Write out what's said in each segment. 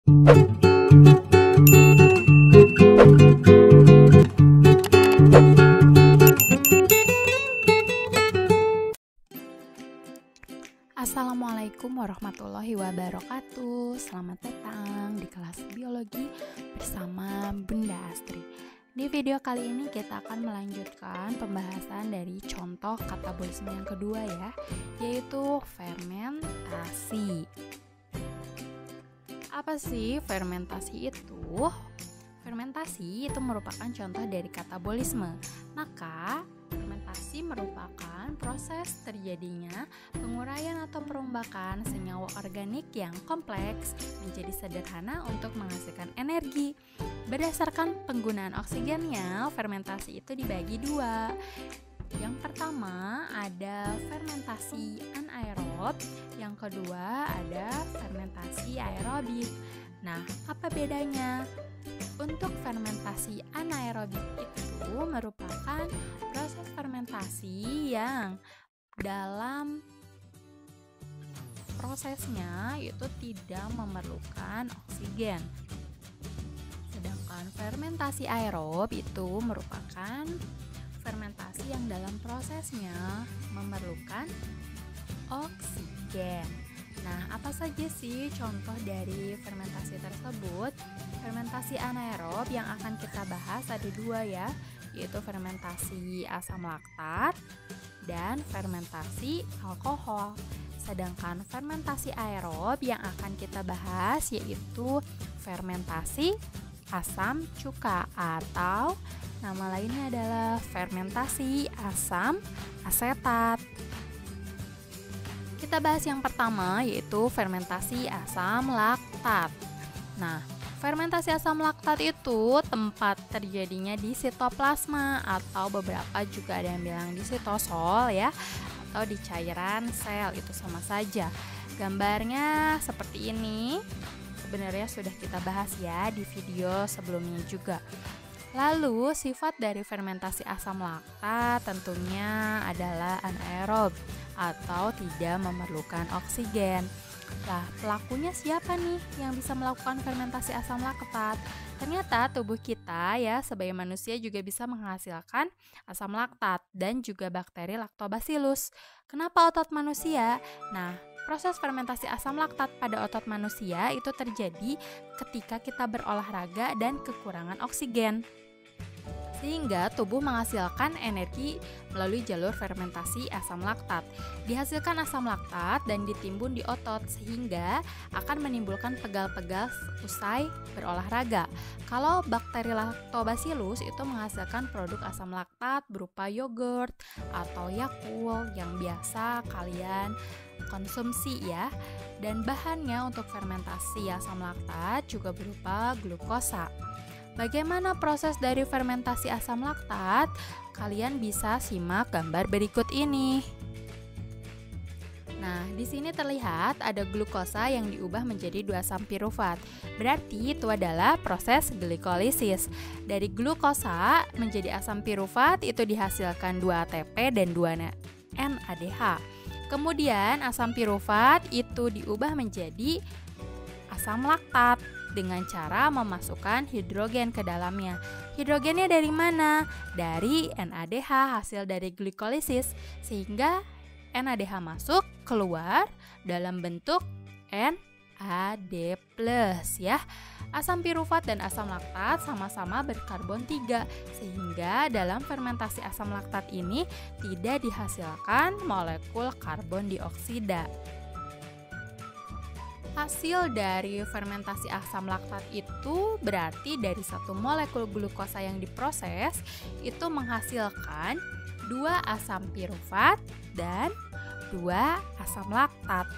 Assalamualaikum warahmatullahi wabarakatuh. Selamat datang di kelas biologi bersama Bunda Astri. Di video kali ini kita akan melanjutkan pembahasan dari contoh katabolisme yang kedua ya, yaitu fermentasi. Apa sih fermentasi itu? Fermentasi itu merupakan contoh dari katabolisme. Maka fermentasi merupakan proses terjadinya penguraian atau perombakan senyawa organik yang kompleks menjadi sederhana untuk menghasilkan energi. Berdasarkan penggunaan oksigennya, fermentasi itu dibagi dua. Yang pertama ada fermentasi anaerob, yang kedua ada fermentasi aerobik. Nah, apa bedanya? Untuk fermentasi anaerobik itu merupakan proses fermentasi yang dalam prosesnya itu tidak memerlukan oksigen. Sedangkan fermentasi aerob itu merupakan fermentasi yang dalam prosesnya memerlukan oksigen. Nah, apa saja sih contoh dari fermentasi tersebut? Fermentasi anaerob yang akan kita bahas ada dua ya, yaitu fermentasi asam laktat dan fermentasi alkohol. Sedangkan fermentasi aerob yang akan kita bahas yaitu fermentasi asam cuka atau nama lainnya adalah fermentasi asam asetat. Kita bahas yang pertama yaitu fermentasi asam laktat. Nah, fermentasi asam laktat itu tempat terjadinya di sitoplasma atau beberapa juga ada yang bilang di sitosol ya, atau di cairan sel, itu sama saja. Gambarnya seperti ini. Sebenarnya sudah kita bahas ya di video sebelumnya juga. Lalu sifat dari fermentasi asam laktat tentunya adalah anaerob atau tidak memerlukan oksigen. Nah, pelakunya siapa nih yang bisa melakukan fermentasi asam laktat? Ternyata tubuh kita ya sebagai manusia juga bisa menghasilkan asam laktat dan juga bakteri Lactobacillus. Kenapa otot manusia? Nah, proses fermentasi asam laktat pada otot manusia itu terjadi ketika kita berolahraga dan kekurangan oksigen, sehingga tubuh menghasilkan energi melalui jalur fermentasi asam laktat. Dihasilkan asam laktat dan ditimbun di otot sehingga akan menimbulkan pegal-pegal usai berolahraga. Kalau bakteri Lactobacillus itu menghasilkan produk asam laktat berupa yogurt atau Yakult yang biasa kalian konsumsi ya. Dan bahannya untuk fermentasi asam laktat juga berupa glukosa. Bagaimana proses dari fermentasi asam laktat? Kalian bisa simak gambar berikut ini. Nah, di sini terlihat ada glukosa yang diubah menjadi 2-asam pirufat. Berarti itu adalah proses glikolisis. Dari glukosa menjadi asam pirufat itu dihasilkan 2 ATP dan 2 NADH. Kemudian asam pirufat itu diubah menjadi asam laktat dengan cara memasukkan hidrogen ke dalamnya. Hidrogennya dari mana? Dari NADH hasil dari glikolisis, sehingga NADH masuk keluar dalam bentuk NAD+ ya. Asam pirufat dan asam laktat sama-sama berkarbon 3, sehingga dalam fermentasi asam laktat ini tidak dihasilkan molekul karbon dioksida. Hasil dari fermentasi asam laktat itu berarti dari satu molekul glukosa yang diproses itu menghasilkan 2 asam pirufat dan 2 asam laktat.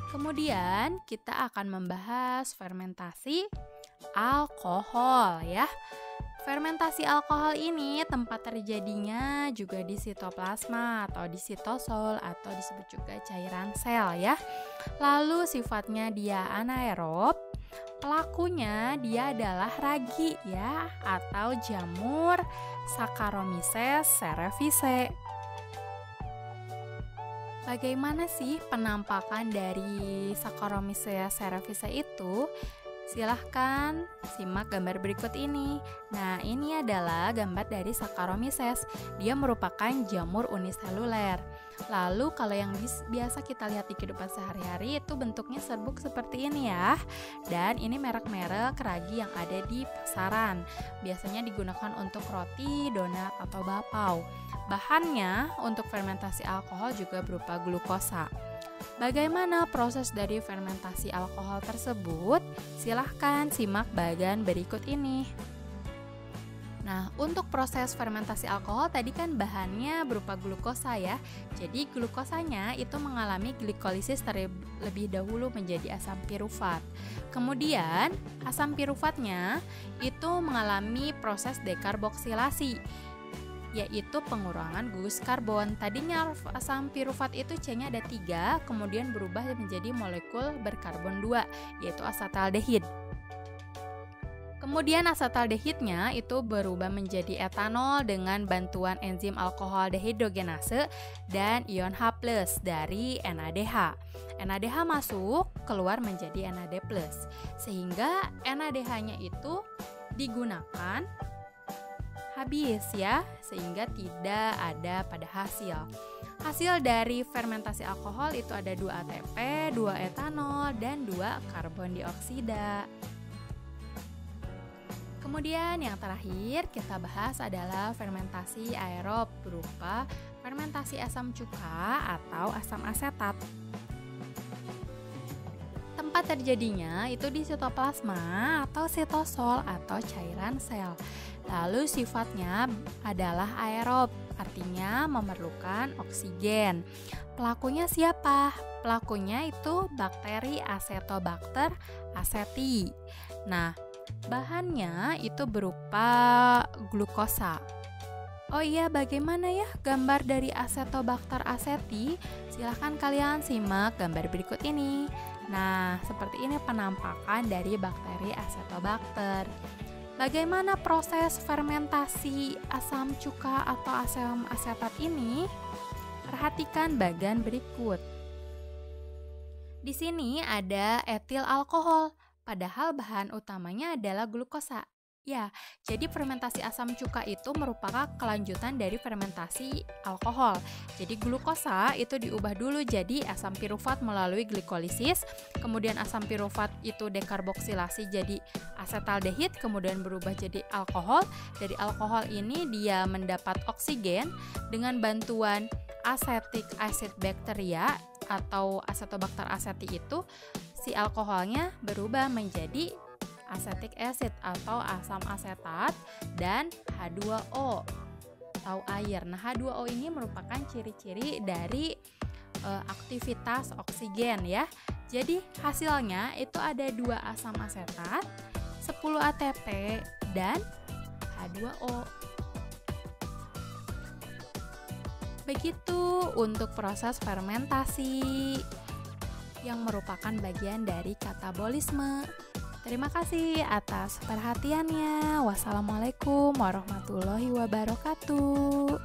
Kemudian kita akan membahas fermentasi alkohol ya. Fermentasi alkohol ini tempat terjadinya juga di sitoplasma atau di sitosol atau disebut juga cairan sel ya. Lalu sifatnya dia anaerob Pelakunya dia adalah ragi ya, atau jamur Saccharomyces cerevisiae. Bagaimana sih penampakan dari Saccharomyces cerevisiae itu? Silahkan simak gambar berikut ini. Nah, ini adalah gambar dari Saccharomyces. Dia merupakan jamur uniseluler. Lalu kalau yang biasa kita lihat di kehidupan sehari-hari itu bentuknya serbuk seperti ini ya. Dan ini merek-merek ragi yang ada di pasaran. Biasanya digunakan untuk roti, donat, atau bakpao. Bahannya untuk fermentasi alkohol juga berupa glukosa. Bagaimana proses dari fermentasi alkohol tersebut? Silahkan simak bagian berikut ini. Nah, untuk proses fermentasi alkohol tadi kan bahannya berupa glukosa ya. Jadi glukosanya itu mengalami glikolisis terlebih dahulu menjadi asam pirufat. Kemudian asam pirufatnya itu mengalami proses dekarboksilasi, yaitu pengurangan gugus karbon. Tadinya asam pirufat itu C-nya ada 3, kemudian berubah menjadi molekul berkarbon 2, yaitu asataldehid. Kemudian asataldehidnya itu berubah menjadi etanol dengan bantuan enzim alkohol dehidrogenase dan ion H+ dari NADH. NADH masuk, keluar menjadi NAD+, sehingga NADH-nya itu digunakan habis ya, sehingga tidak ada pada hasil. Hasil dari fermentasi alkohol itu ada 2 ATP, 2 etanol, dan 2 karbon dioksida. Kemudian yang terakhir kita bahas adalah fermentasi aerob berupa fermentasi asam cuka atau asam asetat. Tempat terjadinya itu di sitoplasma atau sitosol atau cairan sel. Lalu sifatnya adalah aerob, artinya memerlukan oksigen. Pelakunya siapa? Pelakunya itu bakteri Acetobacter aceti. Nah, bahannya itu berupa glukosa. Oh iya, bagaimana ya gambar dari Acetobacter aceti? Silahkan kalian simak gambar berikut ini. Nah, seperti ini penampakan dari bakteri Acetobacter. Bagaimana proses fermentasi asam cuka atau asam asetat ini? Perhatikan bagian berikut. Di sini ada etil alkohol, padahal bahan utamanya adalah glukosa. Ya, jadi fermentasi asam cuka itu merupakan kelanjutan dari fermentasi alkohol. Jadi glukosa itu diubah dulu jadi asam pirufat melalui glikolisis, kemudian asam pirufat itu dekarboksilasi jadi asataldehid, kemudian berubah jadi alkohol. Dari alkohol ini dia mendapat oksigen dengan bantuan acetic acid bacteria atau Acetobacter aceti itu, si alkoholnya berubah menjadi acetic acid atau asam asetat dan H2O atau air. Nah, H2O ini merupakan ciri-ciri dari aktivitas oksigen ya. Jadi hasilnya itu ada 2 asam asetat, 10 ATP dan H2O. Begitu untuk proses fermentasi yang merupakan bagian dari katabolisme. Terima kasih atas perhatiannya. Wassalamualaikum warahmatullahi wabarakatuh.